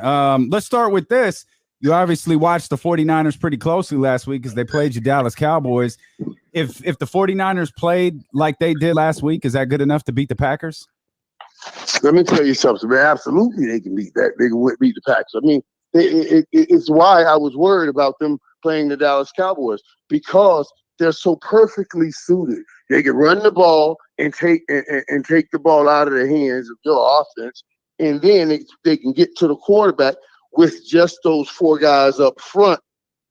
Let's start with this. You obviously watched the 49ers pretty closely last week as they played your Dallas Cowboys. If the 49ers played like they did last week, is that good enough to beat the Packers? Let me tell you something, man. Absolutely, they can beat that. They can beat the Packers. I mean, it's why I was worried about them playing the Dallas Cowboys, because they're so perfectly suited. They can run the ball and take the ball out of the hands of your offense, and then they can get to the quarterback with just those four guys up front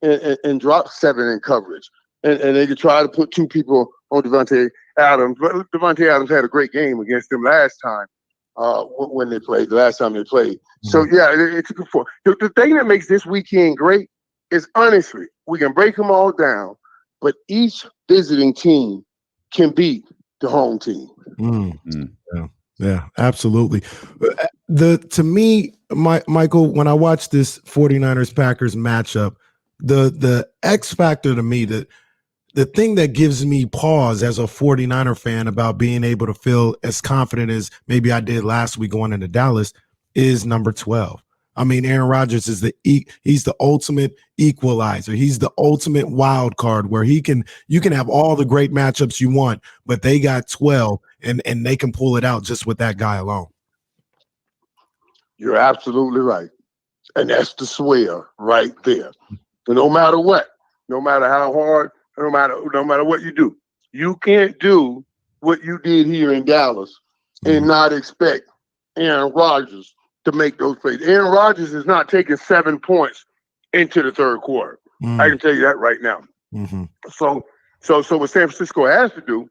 and drop 7 in coverage. And they can try to put 2 people on Devontae Adams. But Devontae Adams had a great game against them last time when they played, the last time they played. So, yeah, it's good for the thing that makes this weekend great is, honestly, we can break them all down, but each visiting team can beat the home team. Yeah, absolutely. To me, Michael, when I watch this 49ers-Packers matchup, the X factor to me, the thing that gives me pause as a 49er fan about being able to feel as confident as maybe I did last week going into Dallas is number 12. I mean, Aaron Rodgers is he's the ultimate equalizer. He's the ultimate wild card where you can have all the great matchups you want, but they got 12 and they can pull it out just with that guy alone. You're absolutely right. And that's the swear right there. So no matter what, no matter how hard, no matter what you do, you can't do what you did here in Dallas and not expect Aaron Rodgers to make those plays. Aaron Rodgers is not taking 7 points into the third quarter. I can tell you that right now. So what San Francisco has to do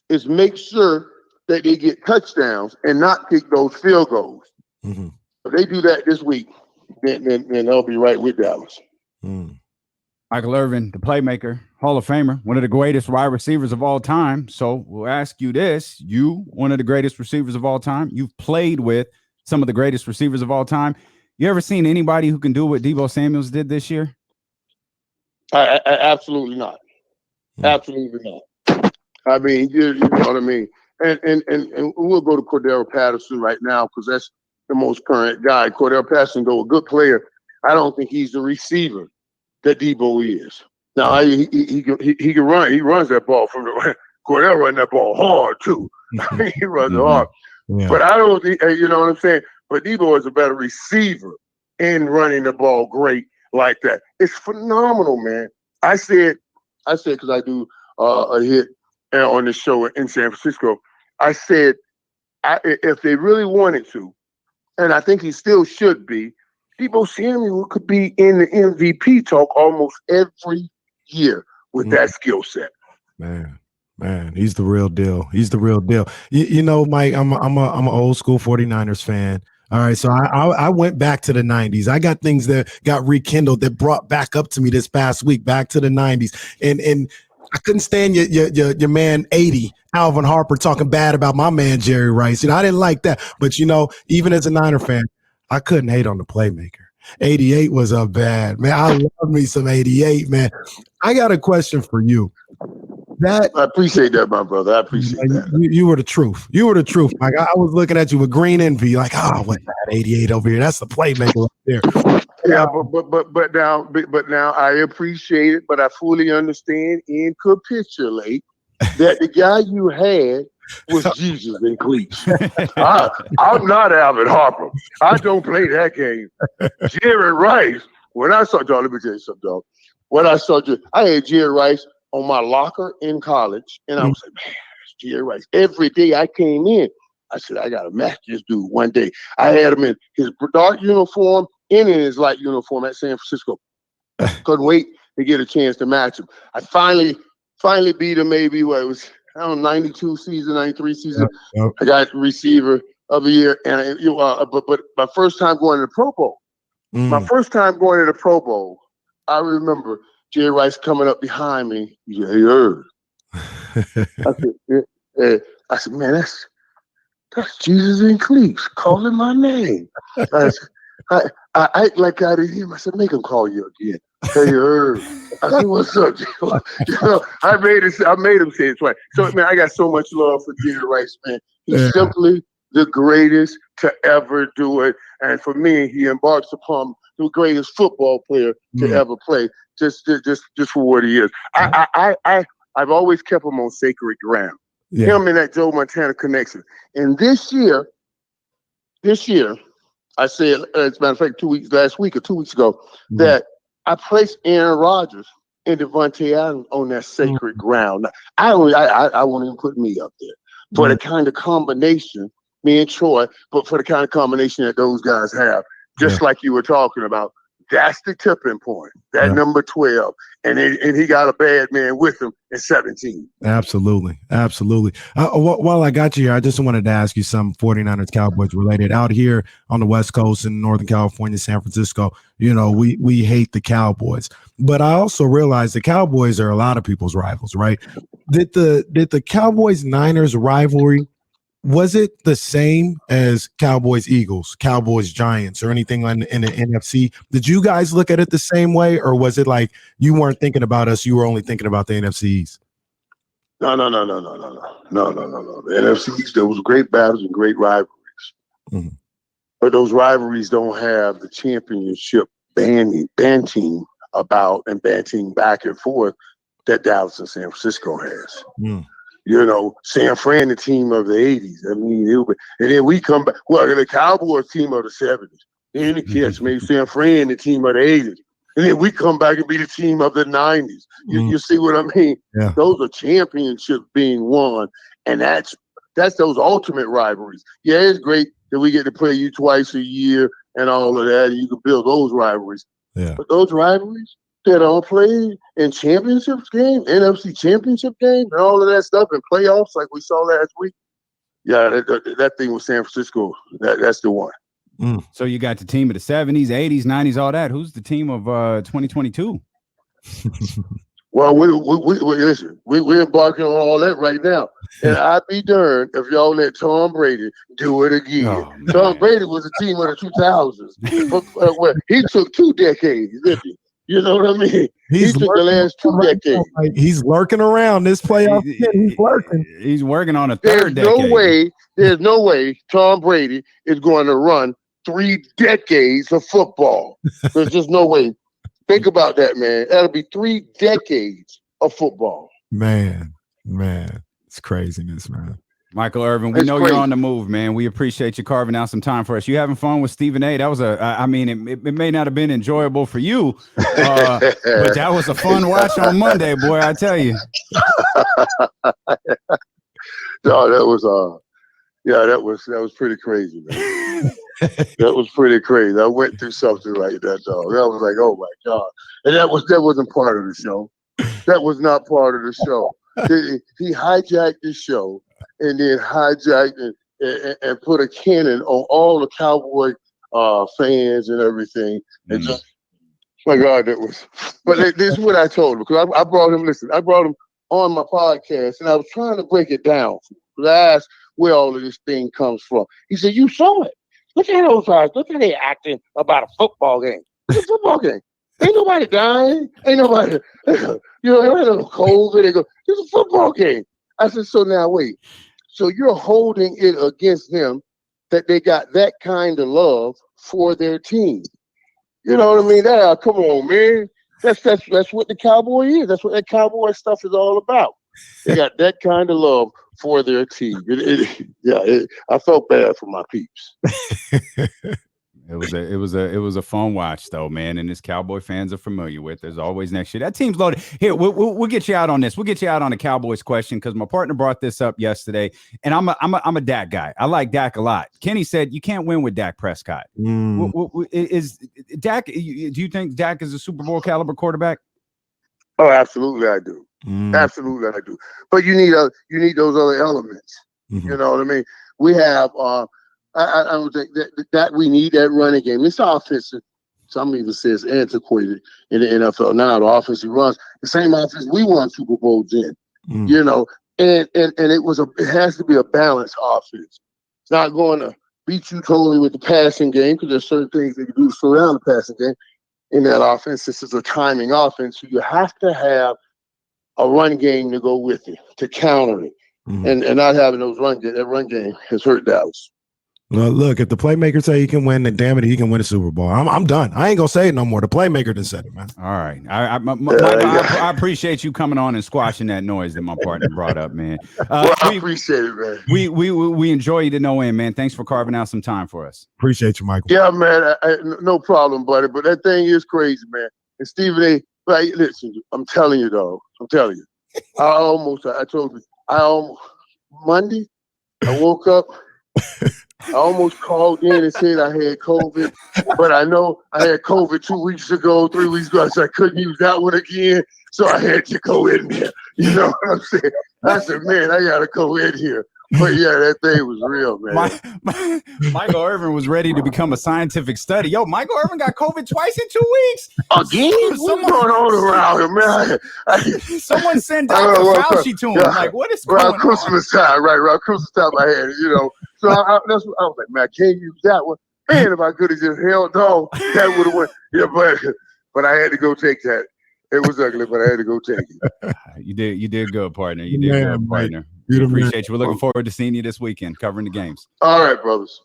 is make sure that they get touchdowns and not kick those field goals. If they do that this week, then they'll be right with Dallas. Michael Irvin, the playmaker, Hall of Famer, one of the greatest wide receivers of all time. So we'll ask you this. You, one of the greatest receivers of all time. You've played with some of the greatest receivers of all time. You ever seen anybody who can do what Deebo Samuel did this year? I absolutely not. Absolutely not. I mean, you know what I mean? And we'll go to Cordell Patterson right now because that's the most current guy. Cordell Patterson, though a good player, I don't think he's the receiver that Deebo is. Now he can run. He runs that ball from the Cordell run that ball hard too. He runs it hard. Yeah. But I don't think, you know what I'm saying? But Deebo is a better receiver in running the ball great like that. It's phenomenal, man. I said because I do a hit on the show in San Francisco. I said if they really wanted to, and I think he still should be, Deebo Samuel could be in the MVP talk almost every year with that skill set. Man, he's the real deal. He's the real deal. You know, Mike, I'm an old school 49ers fan. All right, so I went back to the 90s. I got things that got rekindled that brought back up to me this past week, back to the 90s. And I couldn't stand your man 80, Alvin Harper, talking bad about my man Jerry Rice. You know, I didn't like that. But, you know, even as a Niner fan, I couldn't hate on the playmaker. 88 was a bad, man. I love me some 88, man. I got a question for you. I appreciate that, my brother. I appreciate that. You were the truth. You were the truth. Like I was looking at you with green envy, like, oh, what's that 88 over here? That's the playmaker up there. Yeah, but now I appreciate it, but I fully understand and capitulate that the guy you had was Jesus in cleats. I'm not Alvin Harper. I don't play that game. Jerry Rice. When I saw, dog, let me tell you something, dog. When I saw I had Jerry Rice on my locker in college, and I was like, man, it's Jerry Rice. Every day I came in, I said, I got to match this dude one day. I had him in his dark uniform and in his light uniform at San Francisco. Couldn't wait to get a chance to match him. I finally beat him maybe, what it was, I don't know, 92 season, 93 season. Yep. I got receiver of the year. And but my first time going to the Pro Bowl. My first time going to the Pro Bowl, I remember Jerry Rice coming up behind me. He said, hey, Irv. I said, man, that's Jesus in cleats calling my name. I act like I didn't hear him. I said, make him call you again. Hey, Irv. I said, what's up? You know, I made him say it twice. So, man, I got so much love for Jerry Rice, man. He simply the greatest to ever do it. And for me, he embarks upon the greatest football player to ever play, just for what he is. I've always kept him on sacred ground. Yeah. Him and that Joe Montana connection. And this year, I said, as a matter of fact, last week or 2 weeks ago, that I placed Aaron Rodgers and Devontae Adams on that sacred ground. I won't even put me up there for the kind of combination, me and Troy, but for the kind of combination that those guys have, just like you were talking about. That's the tipping point, that number 12. And he got a bad man with him in 17. Absolutely. While I got you here, I just wanted to ask you some 49ers Cowboys related. Out here on the West Coast in Northern California, San Francisco, we hate the Cowboys. But I also realize the Cowboys are a lot of people's rivals, right? Did the Cowboys-Niners rivalry, was it the same as Cowboys-Eagles, Cowboys-Giants, or anything in the NFC? Did you guys look at it the same way, or was it like you weren't thinking about us, you were only thinking about the NFCs? No. The NFCs, there was great battles and great rivalries. But those rivalries don't have the championship banting about and banting back and forth that Dallas and San Francisco has. San Fran, the team of the 80s. I mean, and then we come back. Well, the Cowboys team of the 70s. Then the Cats made San Fran the team of the 80s. And then we come back and be the team of the 90s. You see what I mean? Yeah. Those are championships being won. And that's those ultimate rivalries. Yeah, it's great that we get to play you twice a year and all of that. And you can build those rivalries. Yeah. But those rivalries that are played in championships game, NFC championship game, and all of that stuff in playoffs like we saw last week. Yeah, that thing with San Francisco, that's the one. So you got the team of the 70s, 80s, 90s, all that. Who's the team of 2022? Well, listen, we're embarking on all that right now. And I'd be darned if y'all let Tom Brady do it again. Oh, Tom Brady was a team of the 2000s. But, he took 2 decades, didn't he? You know what I mean? He took the last 2 decades. He's lurking around this playoff. He's lurking. He's working on a third decade. There's no way Tom Brady is going to run 3 decades of football. There's just no way. Think about that, man. That'll be 3 decades of football. Man. It's craziness, man. Michael Irvin, we know you're on the move, man. We appreciate you carving out some time for us. You having fun with Stephen A? That was it may not have been enjoyable for you, but that was a fun watch on Monday, boy, I tell you. No, that was pretty crazy, man. That was pretty crazy. I went through something like that, dog. That was like, oh my God. And that wasn't part of the show. That was not part of the show. He hijacked the show and then hijacked and put a cannon on all the Cowboy fans and everything. And just, my God, that was. But this is what I told him, because I brought him on my podcast, and I was trying to break it down. I asked where all of this thing comes from. He said, "You saw it. Look at those guys. Look how they acting about a football game. It's a football game. Ain't nobody dying. Ain't nobody, ain't no COVID. They go, it's a football game." I said, so now wait. So you're holding it against them that they got that kind of love for their team. You know what I mean? Come on, man. That's what the Cowboy is. That's what that Cowboy stuff is all about. They got that kind of love for their team. I felt bad for my peeps. It was a fun watch though, man. And this Cowboy fans are familiar with. There's always next year. That team's loaded. Here, we'll get you out on this. We'll get you out on the Cowboys question because my partner brought this up yesterday, and I'm a Dak guy. I like Dak a lot. Kenny said you can't win with Dak Prescott. Is Dak? Do you think Dak is a Super Bowl caliber quarterback? Oh, absolutely, I do. Absolutely, I do. But you need those other elements. You know what I mean? We have. I don't think that we need that running game. This offense, some even says antiquated in the NFL now. The offense he runs, the same offense we won Super Bowls in. And it has to be a balanced offense. It's not going to beat you totally with the passing game, because there's certain things that you do to slow down the passing game in that offense. This is a timing offense, so you have to have a run game to go with it, to counter it. And not having that run game has hurt Dallas. Well, look, if the playmaker say he can win, then damn it, he can win a Super Bowl. I'm done. I ain't gonna say it no more. The playmaker done said it, man. All right. I appreciate you coming on and squashing that noise that my partner brought up, man. Well, I appreciate it, man. We enjoy you to no end, man. Thanks for carving out some time for us. Appreciate you, Michael. Yeah, man. No problem, buddy. But that thing is crazy, man. And Stephen A. Like, listen, I'm telling you, dog. I'm telling you. I told you. Monday, I woke up. I almost called in and said I had COVID, but I know I had COVID 2 weeks ago, 3 weeks ago, so I couldn't use that one again. So I had to go in there. You know what I'm saying? I said, man, I gotta go in here. But yeah, that thing was real, man. Michael Irvin was ready to become a scientific study. Yo, Michael Irvin got COVID twice in 2 weeks. Again? What's going on around here, man? Someone sent Dr. Fauci to him. Like, what is going on? Around Christmas time, right? Around Christmas time, I had it, you know. So that's what I was like, man, I can't use that one. Man, if I could have just held on, that would have went. Yeah, but I had to go take that. It was ugly, but I had to go take it. You did good, partner. You did good, partner. Beautiful. Appreciate you. We're looking forward to seeing you this weekend covering the games. All right, brothers.